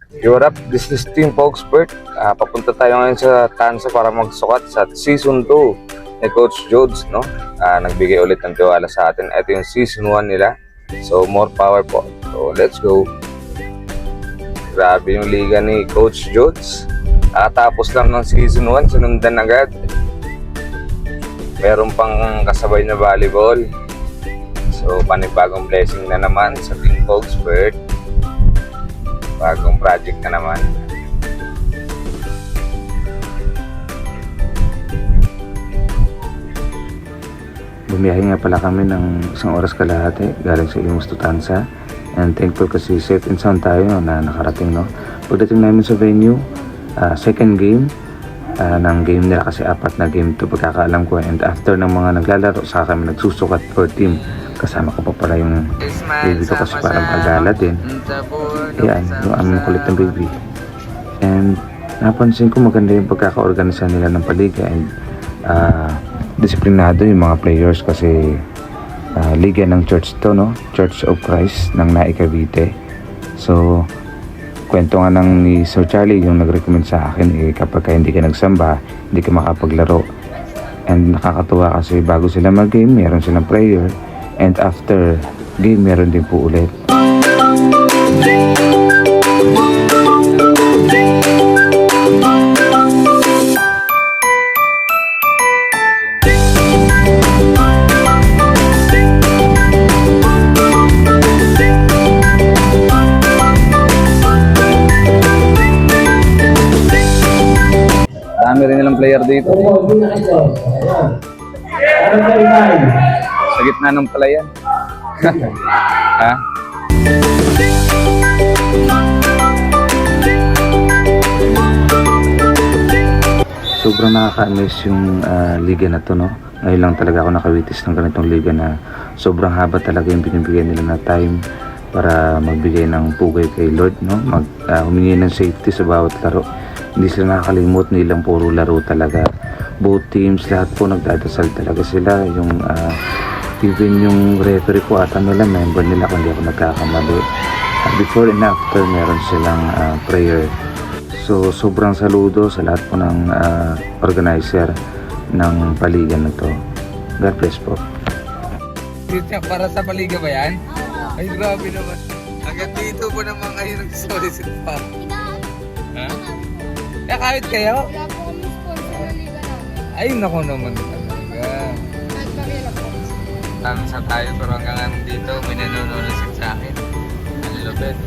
You're up, this is Team Pogspert. Papunta tayo ngayon sa Tansa para magsukat sa Season 2 ni Coach Jodes, no? Nagbigay ulit ng tiwala sa atin. Ito yung Season 1 nila. So, more power po. So, let's go. Grabe yung liga ni Coach Jodes. Tapos lang ng Season 1, sinundan agad. Meron pang kasabay na volleyball. So, panibagong blessing na naman sa Team Pogspert. Bagong project na naman. Bumiyahe nga pala kami ng 1 oras kalahati galing sa Imus to Tansa. And thankful kasi safe and sound tayo na nakarating, no? Pagdating namin sa venue, second game ng game nila kasi 4 na game to pagkakaalam ko. And after ng mga naglalaro sa kami nagsusukat for team. Kasama ko pa pala yung baby ko kasi parang pagala din. Yan, yung aming kulit ng baby. And napansin ko maganda yung pagkaka-organisa nila ng paliga. And disiplinado yung mga players kasi liga ng church to, no? Church of Christ ng Naik Cavite. So kwento nga ng ni Sir Charlie yung nag-recommend sa akin, kapag hindi ka nagsamba hindi ka makapaglaro. And nakakatuwa kasi bago sila mag-game meron silang prayer. And after game, meron din po ulit. Dami rin nilang player dito. Sa gitna ng palayan. Ha? Sobrang nakaka-amaze yung liga na to, no? Ngayon lang talaga ako nakawitis ng ganitong liga na sobrang haba talaga yung binibigay nila na time para magbigay ng pugay kay Lord, no? Humingi ng safety sa bawat laro. Hindi sila nakakalimot, nilang puro laro talaga. Both teams, lahat po nagdadasal talaga sila. Yung even yung referee po ata nila, member nila kung hindi ako nagkakamali. Before and after, meron silang prayer. So, sobrang saludo sa lahat po ng organizer ng paligan na to. God bless po. Para sa paliga ba yan? Ay, grabe naman. Hanggang dito po naman kayo nag-solicit pa. Ha? Kaya kahit kayo? Wala po kami sponsor na liga namin. Ay, naku naman talaga. Nagpakila po. Tansa tayo pero hanggang dito may nanonood sa akin. Ang lupit.